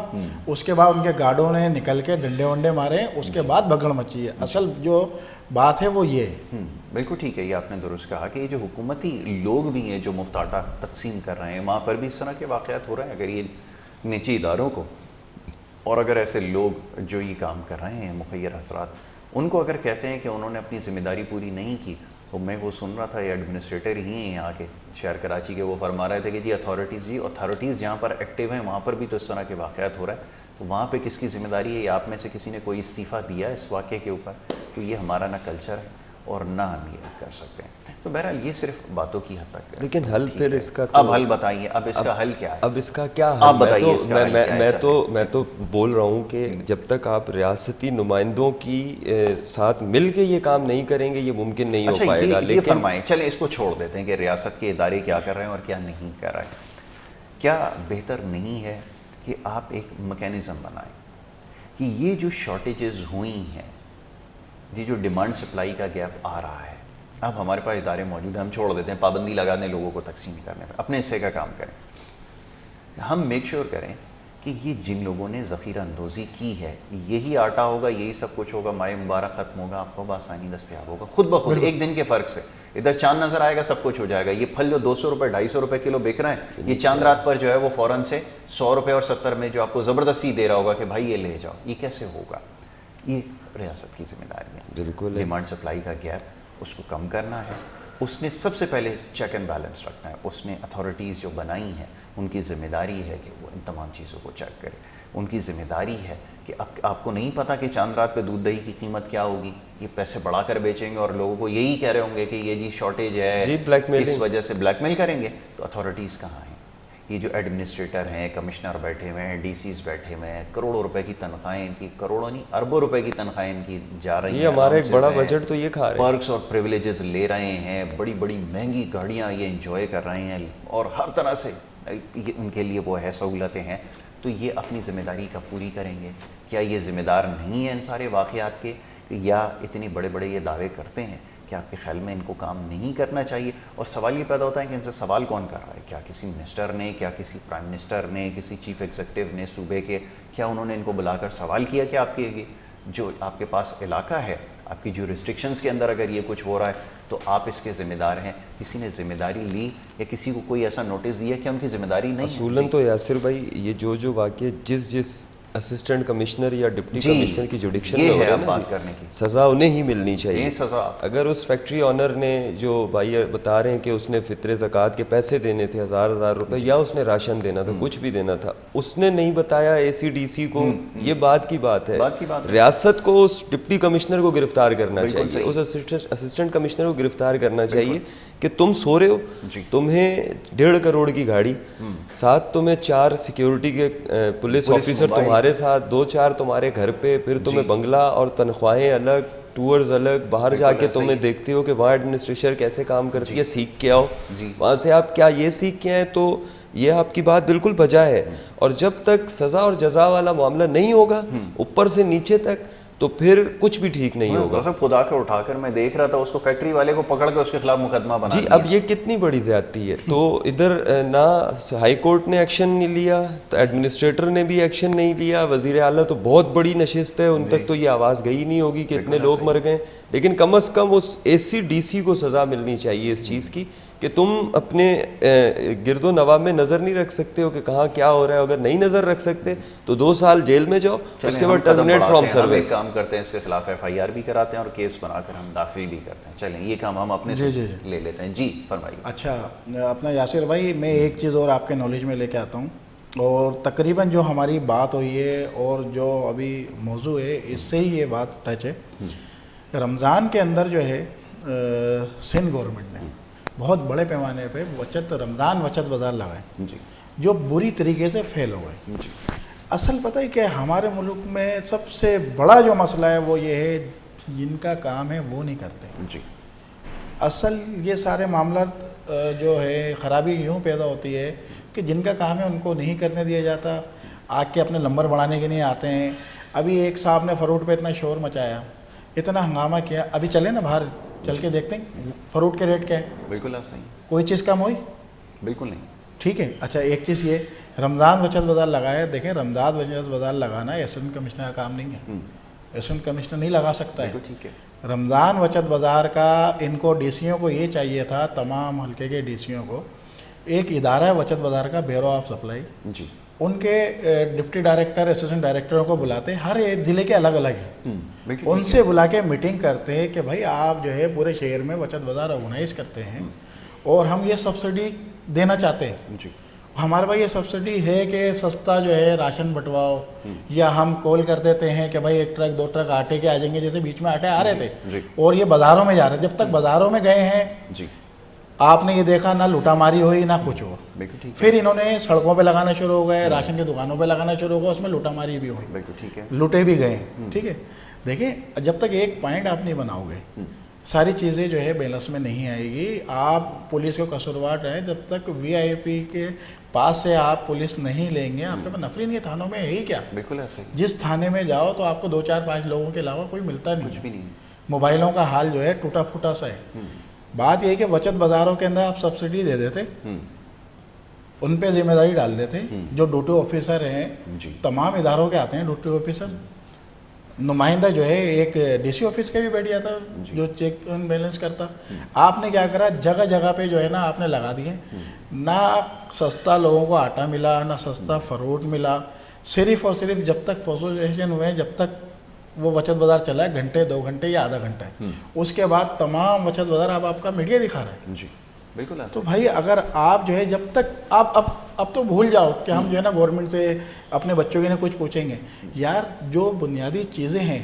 اس کے بعد ان کے گارڈوں نے نکل کے ڈنڈے ونڈے مارے، اس کے بعد بھگڑ مچی ہے. اصل جو بات ہے وہ یہ ہے. بالکل ٹھیک ہے، یہ آپ نے درست کہا کہ یہ جو حکومتی لوگ بھی ہیں جو مفت آٹا تقسیم کر رہے ہیں، وہاں پر بھی اس طرح کے واقعات ہو رہے ہیں. اگر یہ نجی اداروں کو اور اگر ایسے لوگ جو یہ کام کر رہے ہیں مخیر حضرات، ان کو اگر کہتے ہیں کہ انہوں نے اپنی ذمہ داری پوری نہیں کی، تو میں وہ سن رہا تھا، یہ ایڈمنسٹریٹر ہی ہیں یہاں کے شہر کراچی کے، وہ فرما رہے تھے کہ جی اتھارٹیز جہاں پر ایکٹیو ہیں وہاں پر بھی تو اس طرح کے واقعات ہو رہے ہیں. تو وہاں پہ کس کی ذمہ داری ہے؟ یا آپ میں سے کسی نے کوئی استعفیٰ دیا اس واقعے کے اوپر؟ تو یہ ہمارا نہ کلچر ہے اور نہ ہم یہ کر سکتے ہیں. تو بہرحال یہ صرف باتوں کی حد تک ہے. لیکن حل پھر اس کا اب حل بتائیے، اب اس کا حل کیا ہے؟ اب اس کا کیا آپ حل؟ بتائیے اس کا حل کیا ہے؟ میں تو بول رہا ہوں کہ جب تک آپ ریاستی نمائندوں کی ساتھ مل کے یہ کام نہیں کریں گے، یہ ممکن نہیں ہو پائے گا. لیکن فرمائیں، چلیں اس کو چھوڑ دیتے ہیں کہ ریاست کے ادارے کیا کر رہے ہیں اور کیا نہیں کر رہے ہیں. کیا بہتر نہیں ہے کہ آپ ایک میکینزم بنائیں کہ یہ جو شارٹیجز ہوئی ہیں، یہ جو ڈیمانڈ سپلائی کا گیپ آ رہا ہے، اب ہمارے پاس ادارے موجود ہیں، ہم چھوڑ دیتے ہیں پابندی لگانے لوگوں کو تقسیم کرنے پر، اپنے حصے کا کام کریں. ہم میک شیور کریں کہ یہ جن لوگوں نے ذخیرہ اندوزی کی ہے، یہی آٹا ہوگا، یہی سب کچھ ہوگا، ماہ مبارک ختم ہوگا، آپ کو بآسانی دستیاب ہوگا خود بخود. ایک دن کے فرق سے ادھر چاند نظر آئے گا، سب کچھ ہو جائے گا. یہ پھل جو 200 روپے 250 روپے کلو بک رہے ہیں، یہ چاند رات پر جو ہے وہ فوراً سے 100 روپے اور 70 میں جو آپ کو زبردستی دے رہا ہوگا کہ بھائی یہ لے جاؤ. یہ کیسے ہوگا؟ یہ ریاست کی ذمہ داری ہے. بالکل ڈیمانڈ سپلائی کا گیپ اس کو کم کرنا ہے. اس نے سب سے پہلے چیک اینڈ بیلنس رکھنا ہے. اس نے اتھارٹیز جو بنائی ہیں ان کی ذمہ داری ہے کہ وہ ان تمام چیزوں کو چیک کرے. ان کی ذمہ داری ہے کہ آپ کو نہیں پتا کہ چاند رات پہ دودھ دہی کی قیمت کیا ہوگی، یہ پیسے بڑھا کر بیچیں گے اور لوگوں کو یہی کہہ رہے ہوں گے کہ یہ جی شارٹیج ہے، اس وجہ سے بلیک میل کریں گے. تو اتھارٹیز کہاں ہیں؟ یہ جو ایڈمنسٹریٹر ہیں، کمشنر بیٹھے ہوئے ہیں، ڈی سیز بیٹھے ہوئے ہیں، کروڑوں روپے کی تنخواہیں ان کی، کروڑوں نہیں اربوں روپے کی تنخواہیں ان کی جا رہی ہیں. ہمارا ایک بڑا بجٹ تو یہ کھا رہے ہیں، پرکس اور پریویلیجز لے رہے ہیں، بڑی بڑی مہنگی گاڑیاں یہ انجوائے کر رہے ہیں اور ہر طرح سے ان کے لیے وہ ہے سہولتیں ہیں. تو یہ اپنی ذمہ داری کا پوری کریں گے؟ کیا یہ ذمہ دار نہیں ہے ان سارے واقعات کے؟ یا اتنے بڑے بڑے یہ دعوے کرتے ہیں کہ آپ کے خیال میں ان کو کام نہیں کرنا چاہیے؟ اور سوال یہ پیدا ہوتا ہے کہ ان سے سوال کون کر رہا ہے؟ کیا کسی منسٹر نے، کیا کسی پرائم منسٹر نے، کسی چیف ایگزیکٹو نے صوبے کے، کیا انہوں نے ان کو بلا کر سوال کیا کہ آپ کے جو آپ کے پاس علاقہ ہے، آپ کی جو ریسٹرکشنز کے اندر اگر یہ کچھ ہو رہا ہے تو آپ اس کے ذمہ دار ہیں؟ کسی نے ذمہ داری لی یا کسی کو کوئی ایسا نوٹس دیا کہ ان کی ذمہ داری نہیں ہے؟ اصولاً تو یاسر بھائی یہ جو واقعے جس اسسٹنٹ کمشنر یا ڈپٹی کمشنر کی جوڈکشن میں ہو رہا ہے نا، سزا انہیں ہی ملنی چاہیے. اگر اس فیکٹری آنر نے، جو بھائی بتا رہے ہیں کہ اس نے فطر زکوٰۃ کے پیسے دینے تھے 1000 روپے، یا اس نے راشن دینا تھا، کچھ بھی دینا تھا، اس نے نہیں بتایا اے سی ڈی سی کو، یہ بات کی بات ہے. ریاست کو اس ڈپٹی کمشنر کو گرفتار کرنا چاہیے، اس اسسٹنٹ کمشنر کو گرفتار کرنا چاہیے کہ تم سو رہے ہو، تمہیں 1.5 کروڑ کی گاڑی، ساتھ تمہیں 4 سیکیورٹی کے پولیس آفیسر تمہارے ساتھ، 2-4 تمہارے گھر پہ، پھر تمہیں بنگلہ اور تنخواہیں الگ، ٹورز الگ، باہر جا کے تمہیں دیکھتے ہو کہ وہاں ایڈمنسٹریشن کیسے کام کرتی ہے، سیکھ کے آؤ وہاں سے. آپ کیا یہ سیکھ کے آئیں؟ تو یہ آپ کی بات بالکل بجا ہے. اور جب تک سزا اور جزا والا معاملہ نہیں ہوگا اوپر سے نیچے تک، تو پھر کچھ بھی ٹھیک نہیں ہوگا. سب خدا کے اٹھا کر میں دیکھ رہا تھا اس کو فیکٹری والے کو پکڑ کے اس کے خلاف مقدمہ بنا جی. اب یہ کتنی بڑی زیادتی ہے. تو ادھر نہ ہائی کورٹ نے ایکشن نہیں لیا, تو ایڈمنسٹریٹر نے بھی ایکشن نہیں لیا, وزیر اعلیٰ تو بہت بڑی نشست ہے, ان تک تو یہ آواز گئی نہیں ہوگی کہ اتنے لوگ مر گئے. لیکن کم از کم اس اے سی ڈی سی کو سزا ملنی چاہیے اس چیز کی کہ تم اپنے گرد و نواح میں نظر نہیں رکھ سکتے ہو کہ کہاں کیا ہو رہا ہے. اگر نہیں نظر رکھ سکتے تو 2 سال جیل میں جاؤ, اس کے بعد ٹرمینیٹ فرام سروس. ایک کام کرتے ہیں, اس کے خلاف ایف آئی آر بھی کراتے ہیں اور کیس بنا کر ہم داخل بھی کرتے ہیں. چلیں یہ کام ہم اپنے سے لے لیتے ہیں. جی فرمائیے. اچھا اپنا یاسر بھائی, میں ایک چیز اور آپ کے نالج میں لے کے آتا ہوں, اور تقریباً جو ہماری بات ہوئی ہے اور جو ابھی موضوع ہے اس سے ہی یہ بات ٹچ ہے. رمضان کے اندر جو ہے سندھ گورنمنٹ نے بہت بڑے پیمانے پہ رمضان بچت بازار لگائے جی, جو بری طریقے سے فیل ہو گئے. جی. اصل پتہ ہے کہ ہمارے ملک میں سب سے بڑا جو مسئلہ ہے وہ یہ ہے جن کا کام ہے وہ نہیں کرتے. جی. اصل یہ سارے معاملات جو ہے خرابی یوں پیدا ہوتی ہے کہ جن کا کام ہے ان کو نہیں کرنے دیا جاتا, آ کے اپنے نمبر بڑھانے کے لیے آتے ہیں. ابھی ایک صاحب نے فروٹ پہ اتنا شور مچایا, اتنا ہنگامہ کیا. ابھی چلیں نا باہر چل کے دیکھتے ہیں فروٹ کے ریٹ کیا ہے. بالکل آپ صحیح. کوئی چیز کم ہوئی؟ بالکل نہیں. ٹھیک ہے. اچھا ایک چیز یہ رمضان بچت بازار لگایا. دیکھیں رمضان بچت بازار لگانا اسسٹنٹ کمشنر کا کام نہیں ہے, اسسٹنٹ کمشنر نہیں لگا سکتا ہے. ٹھیک ہے. رمضان بچت بازار کا ان کو ڈی سیوں کو یہ چاہیے تھا, تمام حلقے کے ڈی سیوں کو ایک ادارہ ہے بچت بازار کا, بیورو آف سپلائی. جی. ان کے ڈپٹی ڈائریکٹر اسسٹنٹ ڈائریکٹروں کو بلاتے, ہر ایک ضلع کے الگ الگ ہیں, ان سے بلا کے میٹنگ کرتے ہیں کہ بھائی آپ جو ہے پورے شہر میں بچت بازار آرگنائز کرتے ہیں اور ہم یہ سبسڈی دینا چاہتے ہیں. جی. ہمارے پاس یہ سبسڈی ہے کہ سستا جو ہے راشن بٹواؤ, یا ہم کال کر دیتے ہیں کہ بھائی 1 ٹرک 2 ٹرک آٹے کے آ جائیں گے, جیسے بیچ میں آٹے آ رہے تھے اور یہ بازاروں میں جا رہے. جب تک بازاروں میں گئے ہیں جی, آپ نے یہ دیکھا نہ لوٹا ماری ہوئی نہ کچھ ہوا. پھر انہوں نے سڑکوں پہ لگانا شروع ہو گئے, راشن کی دکانوں پہ لگانا شروع ہو گیا, اس میں لوٹا ماری بھی ہوئی, ٹھیک ہے, لوٹے بھی گئے. ٹھیک ہے. دیکھیں جب تک ایک پوائنٹ آپ نہیں بناؤ گے ساری چیزیں جو ہے بیلنس میں نہیں آئے گی. آپ پولیس کو قصوروار رہیں, جب تک وی آئی پی کے پاس سے آپ پولیس نہیں لیں گے. آپ کے پاس نفری نہیں, تھانوں میں ہے ہی کیا. بالکل ایسے. جس تھانے میں جاؤ تو آپ کو 2 4 5 لوگوں کے علاوہ کوئی ملتا نہیں, کچھ بھی نہیں. موبائلوں کا حال جو ہے ٹوٹا پھوٹا سا ہے. بات یہ ہے کہ بچت بازاروں کے اندر آپ سبسڈی دے دیتے, ان پہ ذمہ داری ڈال دیتے. جو ڈیوٹی آفیسر ہیں تمام اداروں کے آتے ہیں ڈیوٹی آفیسر, نمائندہ جو ہے ایک ڈی سی آفس کا بھی بیٹھ جاتا جو چیک اینڈ بیلنس کرتا. آپ نے کیا کرا, جگہ جگہ پہ جو ہے نا آپ نے لگا دیے. نہ سستا لوگوں کو آٹا ملا, نہ سستا فروٹ ملا. صرف اور صرف جب تک فوسولیشن ہوئے, جب تک وہ بچت بازار چلا ہے, گھنٹے 2 گھنٹے یا آدھا گھنٹہ ہے, اس کے بعد تمام بچت بازار آپ کا میڈیا دکھا رہا ہے. جی بالکل. تو بھائی اگر آپ جو ہے جب تک آپ اب تو بھول جاؤ کہ ہم جو ہے نا گورنمنٹ سے اپنے بچوں کے لیے کچھ پوچھیں گے. یار جو بنیادی چیزیں ہیں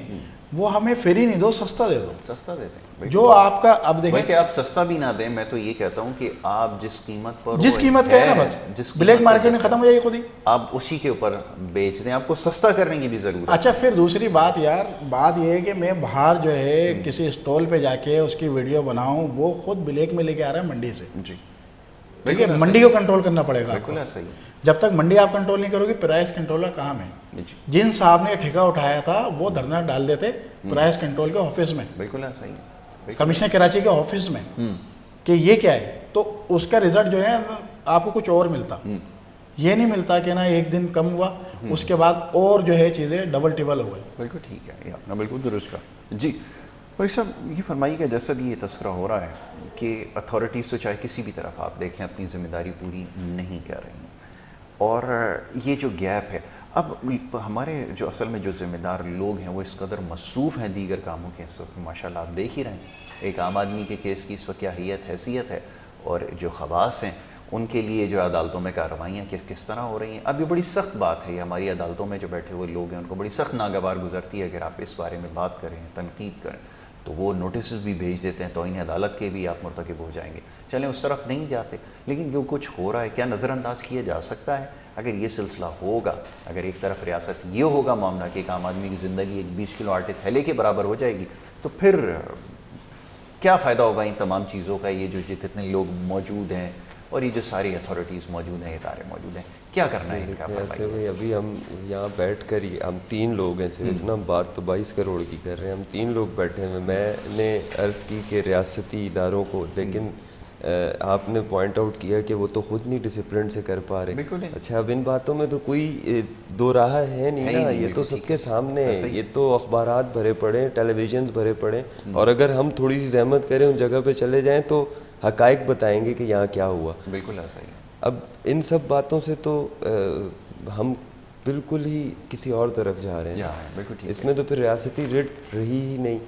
وہ ہمیں فری نہیں دو, سستا دے دو. سستا دیتے ہیں جو آپ کا اب دیکھیں کہ آپ سستا بھی نہ دیں. میں تو یہ کہتا ہوں کہ آپ جس قیمت پر جس قیمت کا ہے نا, بس بلیک مارکیٹ میں ختم ہو جائے گی خود ہی, آپ اسی کے اوپر بیچ دیں. آپ کو سستا کرنے کی بھی ضرورت ہے. اچھا پھر دوسری بات یار, بات یہ ہے کہ میں باہر جو ہے کسی اسٹال پہ جا کے اس کی ویڈیو بناؤں, وہ خود بلیک میں لے کے آ رہا ہے منڈی سے. جی دیکھیے منڈی کو کنٹرول کرنا پڑے گا. بالکل صحیح. جب تک منڈی آپ کنٹرول نہیں کرو گے, پرائس کنٹرول کا کام ہے. جن صاحب نے ٹھیکہ اٹھایا تھا وہ دھرنا ڈال دیتے پرائس کنٹرول کے آفس میں, بالکل صحیح, کمشنر کراچی کے آفس میں, کہ یہ کیا ہے. تو اس کا رزلٹ جو ہے آپ کو کچھ اور ملتا. یہ نہیں ملتا کہ نا ایک دن کم ہوا اس کے بعد اور جو ہے چیزیں ڈبل ٹیبل ہو گئی. بالکل ٹھیک ہے, آپ نے بالکل درست کہا. جی بھائی صاحب یہ فرمائیے کہ جیسا بھی یہ تذکرہ ہو رہا ہے کہ اتھارٹیز تو چاہے کسی بھی طرف آپ دیکھیں اپنی ذمہ داری پوری نہیں کر رہی ہیں, اور یہ جو گیپ ہے, اب ہمارے جو اصل میں جو ذمہ دار لوگ ہیں وہ اس قدر مصروف ہیں دیگر کاموں کے, اس وقت ماشاء اللہ آپ دیکھ ہی رہے ہیں ایک عام آدمی کے کیس کی اس وقت کیا حیثیت ہے, اور جو خواص ہیں ان کے لیے جو عدالتوں میں کارروائیاں کس طرح ہو رہی ہیں. اب یہ بڑی سخت بات ہے, یہ ہماری عدالتوں میں جو بیٹھے ہوئے لوگ ہیں ان کو بڑی سخت ناگوار گزرتی ہے. اگر آپ اس بارے میں بات کریں, تنقید کریں, تو وہ نوٹسز بھی بھیج دیتے ہیں, توہین عدالت کے بھی آپ مرتکب ہو جائیں گے. چلیں اس طرف نہیں جاتے, لیکن جو کچھ ہو رہا ہے کیا نظر انداز کیا جا سکتا ہے؟ اگر یہ سلسلہ ہوگا, اگر ایک طرف ریاست یہ ہوگا معاملہ کہ ایک عام آدمی کی زندگی ایک 20 کلو آٹے تھیلے کے برابر ہو جائے گی, تو پھر کیا فائدہ ہوگا ان تمام چیزوں کا؟ یہ جو جتنے لوگ موجود ہیں اور یہ جو ساری اتھارٹیز موجود ہیں, ادارے موجود ہیں, کیا کرنا ہے ان کا؟ ایسے بھائی ابھی ہم یہاں بیٹھ کر ہی ہم 3 لوگ ہیں صرف نا، بات تو 22 کروڑ کی کر رہے ہیں، ہم 3 لوگ بیٹھے ہیں. میں نے عرض کی کہ ریاستی اداروں کو، لیکن آپ نے پوائنٹ آؤٹ کیا کہ وہ تو خود نہیں ڈسپلن سے کر پا رہے. اچھا اب ان باتوں میں تو کوئی دو راہ ہے نہیں نا، یہ تو سب کے سامنے ہے، یہ تو اخبارات بھرے پڑے، ٹیلی ویژنز بھرے پڑے، اور اگر ہم تھوڑی سی زحمت کریں ان جگہ پہ چلے جائیں تو حقائق بتائیں گے کہ یہاں کیا ہوا. بالکل ایسا ہی ہے. اب ان سب باتوں سے تو ہم بالکل ہی کسی اور طرف جا رہے ہیں. اس میں تو پھر ریاستی ریٹ رہی ہی نہیں،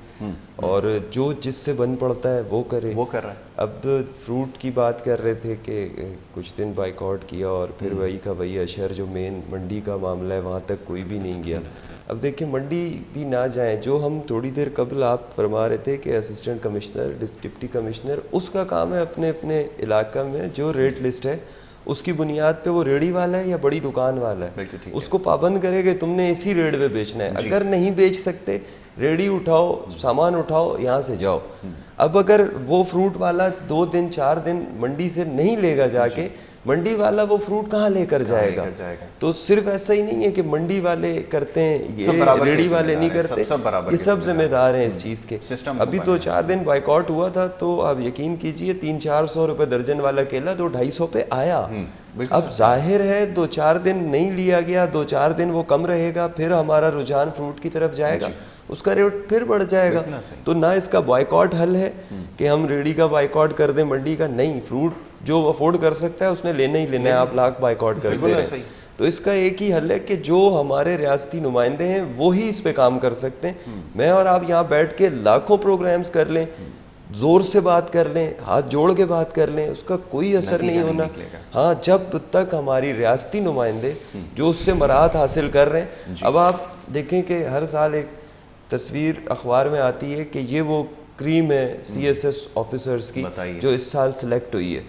اور جو جس سے بن پڑتا ہے وہ کرے، وہ کر رہا ہے. اب فروٹ کی بات کر رہے تھے کہ کچھ دن بائیکاٹ کیا، اور پھر وہی کا وہی اشر جو مین منڈی کا معاملہ ہے وہاں تک کوئی بھی نہیں گیا. اب دیکھیں منڈی بھی نہ جائیں، جو ہم تھوڑی دیر قبل آپ فرما رہے تھے کہ اسسٹنٹ کمشنر، ڈپٹی کمشنر، اس کا کام ہے اپنے اپنے علاقہ میں جو ریٹ لسٹ ہے اس کی بنیاد پہ وہ ریڑھی والا ہے یا بڑی دکان والا ہے اس کو پابند کرے کہ تم نے اسی ریٹ پہ بیچنا ہے. اگر نہیں بیچ سکتے ریڑھی اٹھاؤ، سامان اٹھاؤ، یہاں سے جاؤ. اب اگر وہ فروٹ والا 2 دن 4 دن منڈی سے نہیں لے گا جا کے، منڈی والا وہ فروٹ کہاں لے کر جائے گا؟ تو صرف ایسا ہی نہیں ہے کہ منڈی والے کرتے ہیں، یہ ریڑھی والے نہیں کرتے، یہ سب ذمہ دار ہیں اس چیز کے. ابھی 2-4 دن بائیکاٹ ہوا تھا تو آپ یقین کیجئے 300-400 روپے درجن والا کیلا 200-250 پہ آیا. اب ظاہر ہے 2-4 دن نہیں لیا گیا، 2-4 دن وہ کم رہے گا، پھر ہمارا رجحان فروٹ کی طرف جائے گا، اس کا ریٹ پھر بڑھ جائے گا. تو نہ اس کا بائیکاٹ حل ہے کہ ہم ریڑھی کا بائیکاٹ کر دیں، منڈی کا نہیں. فروٹ جو افورڈ کر سکتا ہے اس نے لینا ہی لینا ہے، آپ لاکھ بائیکاٹ کرتے رہیں. تو اس کا ایک ہی حل ہے کہ جو ہمارے ریاستی نمائندے ہیں وہی اس پہ کام کر سکتے ہیں. میں اور آپ یہاں بیٹھ کے لاکھوں پروگرامز کر لیں، زور سے بات کر لیں، ہاتھ جوڑ کے بات کر لیں، اس کا کوئی اثر نہیں ہونا. ہاں جب تک ہماری ریاستی نمائندے جو اس سے مراحت حاصل کر رہے ہیں. اب آپ دیکھیں کہ ہر سال ایک تصویر اخبار میں آتی ہے کہ یہ وہ کریم ہے سی ایس ایس آفیسرز کی جو اس سال سلیکٹ ہوئی ہے.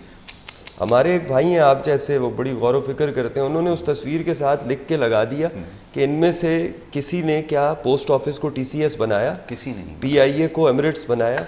ہمارے ایک بھائی ہیں آپ جیسے، وہ بڑی غور و فکر کرتے ہیں، انہوں نے اس تصویر کے ساتھ لکھ کے لگا دیا کہ ان میں سے کسی نے کیا پوسٹ آفس کو ٹی سی ایس بنایا، کسی نے نہیں، پی آئی اے کو ایمریٹس بنایا.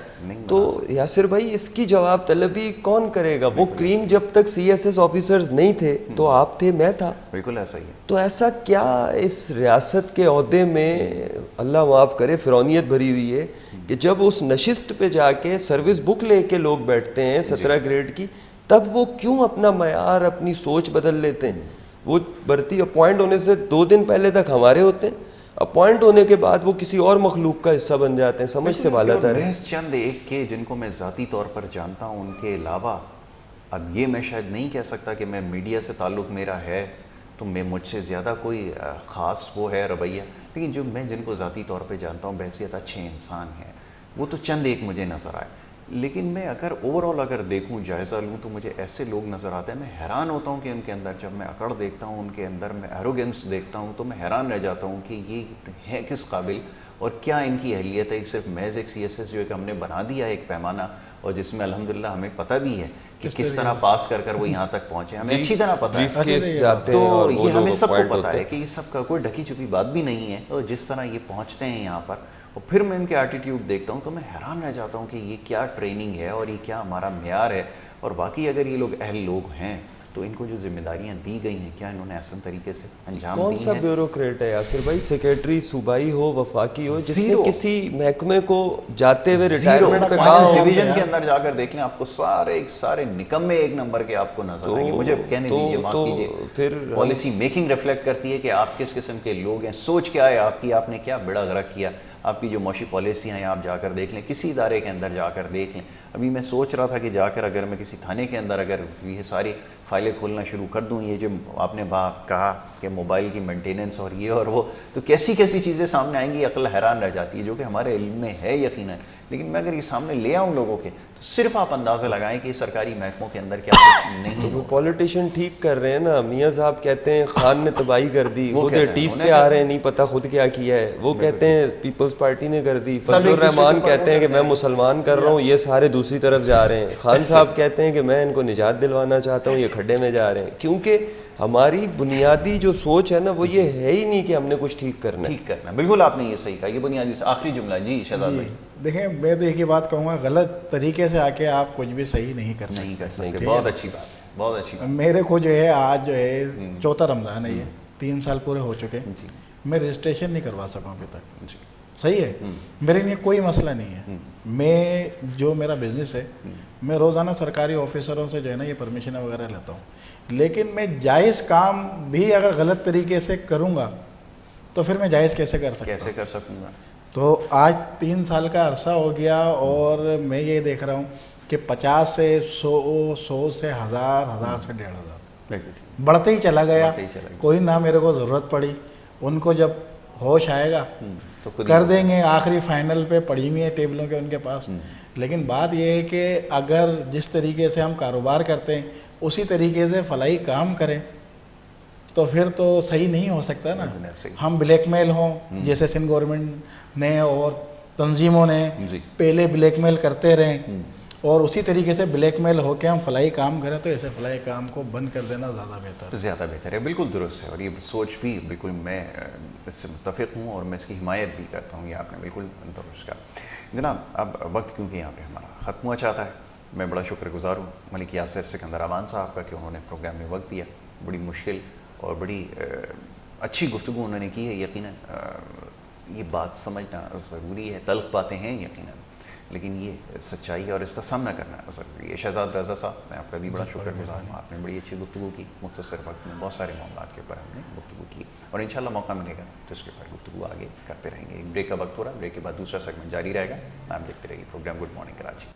تو یاسر بھائی اس کی جواب طلبی کون کرے گا؟ وہ کریم جب تک سی ایس ایس آفیسرز نہیں تھے تو آپ تھے، میں تھا. بالکل ایسا ہی ہے. تو ایسا کیا اس ریاست کے عہدے میں اللہ معاف کرے فرعونیت بھری ہوئی ہے کہ جب اس نشست پہ جا کے سروس بک لے کے لوگ بیٹھتے ہیں 17 گریڈ کی، تب وہ کیوں اپنا معیار، اپنی سوچ بدل لیتے ہیں؟ وہ بھرتی اپوائنٹ ہونے سے 2 دن پہلے تک ہمارے ہوتے ہیں، اپوائنٹ ہونے کے بعد وہ کسی اور مخلوق کا حصہ بن جاتے ہیں. سمجھ سے بالا تر ہے. چند ایک کے جن کو میں ذاتی طور پر جانتا ہوں، ان کے علاوہ اب یہ میں شاید نہیں کہہ سکتا کہ میں میڈیا سے تعلق میرا ہے تو میں مجھ سے زیادہ کوئی خاص وہ ہے رویہ، لیکن جو میں جن کو ذاتی طور پہ جانتا ہوں بحیثیت اچھے انسان ہیں، وہ تو چند ایک مجھے نظر آئے. لیکن میں اگر اوورآل اگر دیکھوں، جائزہ لوں، تو مجھے ایسے لوگ نظر آتے ہیں، میں حیران ہوتا ہوں کہ ان کے اندر جب میں اکڑ دیکھتا ہوں، ان کے اندر میں ایروگنس دیکھتا ہوں، تو میں حیران رہ جاتا ہوں کہ یہ ہے کس قابل اور کیا ان کی اہلیت ہے. صرف محض ایک سی ایس ایس جو ایک ہم نے بنا دیا ہے ایک پیمانہ، اور جس میں الحمدللہ ہمیں پتہ بھی ہے کہ کس طرح پاس کر کر وہ یہاں تک پہنچے، ہمیں اچھی طرح پتہ ہے. تو یہ ہمیں سب کو پتہ ہے کہ یہ سب کا کوئی ڈھکی چھپی بات بھی نہیں ہے. اور جس طرح یہ پہنچتے ہیں یہاں پر، اور پھر میں ان کے ایٹیٹیوڈ دیکھتا ہوں تو میں حیران رہ جاتا ہوں کہ یہ کیا ٹریننگ ہے اور یہ کیا ہمارا معیار ہے. اور باقی اگر یہ لوگ اہل لوگ ہیں تو ان کو جو ذمہ داریاں دی گئی ہیں کیا انہوں نے احسن طریقے سے انجام دی ہیں؟ کون سا بیوروکریٹ ہے یاسر بھائی، سیکریٹری صوبائی ہو، وفاقی ہو، جس نے کسی محکمے کو جاتے ہوئے ریٹائرمنٹ پہ کہا ہو؟ ڈویژن کے اندر جا کر دیکھ لیں، آپ کو سارے نکمے ایک نمبر کے آپ کو نظر آئیں گے. مجھے کہنے دیجیے، معاف کیجیے، پھر پالیسی میکنگ ریفلیکٹ کرتی ہے کہ آپ کس قسم کے لوگ ہیں، سوچ کیا ہے آپ کی، آپ نے کیا بیڑا غرق کیا. آپ کی جو معاشی پالیسیاں ہیں آپ جا کر دیکھ لیں، کسی ادارے کے اندر جا کر دیکھ لیں. ابھی میں سوچ رہا تھا کہ جا کر اگر میں کسی تھانے کے اندر اگر یہ ساری فائلیں کھولنا شروع کر دوں، یہ جو آپ نے کہا کہ موبائل کی مینٹیننس اور یہ اور وہ، تو کیسی چیزیں سامنے آئیں گی، عقل حیران رہ جاتی ہے، جو کہ ہمارے علم میں ہے یقیناً. لیکن میں اگر یہ سامنے لے آؤں لوگوں کے، تو صرف آپ اندازہ لگائیں کہ سرکاری محکموں کے اندر کیا کچھ نہیں. تو وہ پولیٹیشین ٹھیک کر رہے ہیں نا. میاں صاحب کہتے ہیں خان نے تباہی کر دی، خود ایٹیز سے آ رہے ہیں، نہیں پتہ خود کیا کیا ہے. وہ کہتے ہیں پیپلز پارٹی نے کر دی. فضل الرحمان کہتے ہیں کہ میں مسلمان کر رہا ہوں، یہ سارے دوسری طرف جا رہے ہیں. خان صاحب کہتے ہیں کہ میں ان کو نجات دلوانا چاہتا ہوں، یہ کھڈے میں جا رہے ہیں. کیونکہ ہماری بنیادی جو سوچ ہے نا وہ یہ ہے ہی نہیں کہ ہم نے کچھ ٹھیک کرنا ہے. بالکل آپ نے یہ صحیح کہا. یہ بنیادی آخری جملہ. جی شہزاد بھائی. دیکھیں میں تو ایک ہی بات کہوں گا، غلط طریقے سے آ کے آپ کچھ بھی صحیح نہیں کر سکتے. بہت اچھی بات. بہت اچھی بات. میرے کو جو ہے آج جو ہے چوتھا رمضان ہے، یہ 3 سال پورے ہو چکے ہیں، جی میں رجسٹریشن نہیں کروا سکا ابھی تک. جی صحیح ہے، میرے لیے کوئی مسئلہ نہیں ہے. میں جو میرا بزنس ہے، میں روزانہ سرکاری آفیسروں سے جو ہے نا یہ پرمیشنیں وغیرہ لیتا ہوں، لیکن میں جائز کام بھی اگر غلط طریقے سے کروں گا تو پھر میں جائز کیسے کر سکتا ہوں؟ کیسے کر سکوں گا؟ تو آج 3 سال کا عرصہ ہو گیا اور میں یہ دیکھ رہا ہوں کہ 50 سے 100 سے 1000 سے 1500 بڑھتے ہی چلا گیا. کوئی نہ میرے کو ضرورت پڑی، ان کو جب ہوش آئے گا تو خود کر دیں گے. آخری فائنل پہ پڑی ہوئی ہے ٹیبلوں کے ان کے پاس. لیکن بات یہ ہے کہ اگر جس طریقے سے ہم کاروبار کرتے ہیں اسی طریقے سے فلاحی کام کریں تو پھر تو صحیح نہیں ہو سکتا نا. ہم بلیک میل ہوں جیسے سندھ گورنمنٹ نے اور تنظیموں نے پہلے بلیک میل کرتے رہیں اور اسی طریقے سے بلیک میل ہو کے ہم فلاحی کام کریں، تو ایسے فلاحی کام کو بند کر دینا زیادہ بہتر ہے. بالکل درست ہے، اور یہ سوچ بھی بالکل میں اس سے متفق ہوں اور میں اس کی حمایت بھی کرتا ہوں. یہ آپ نے بالکل درست کہا. جناب اب وقت کیونکہ یہاں پہ ہمارا ختم ہوا چاہتا ہے، میں بڑا شکر گزار ہوں ملک یاسر سکندر امان صاحب کا کہ انہوں نے پروگرام میں وقت دیا. بڑی مشکل اور بڑی اچھی گفتگو انہوں نے کی ہے. یقیناً یہ بات سمجھنا ضروری ہے، تلخ باتیں ہیں یقیناً، لیکن یہ سچائی ہے اور اس کا سامنا کرنا ضروری ہے. شہزاد رضا صاحب، میں آپ کا بھی بڑا شکر گزار ہوں. آپ نے بڑی اچھی گفتگو کی، مختصر وقت میں بہت سارے معاملات کے اوپر ہم نے گفتگو کی، اور انشاءاللہ موقع ملے گا تو اس کے اوپر گفتگو آگے کرتے رہیں گے. ایک بریک کا وقت ہو رہا ہے، بریک کے بعد دوسرا سیگمنٹ جاری رہے گا. آپ دیکھتے رہیے پروگرام گڈ مارننگ کراچی.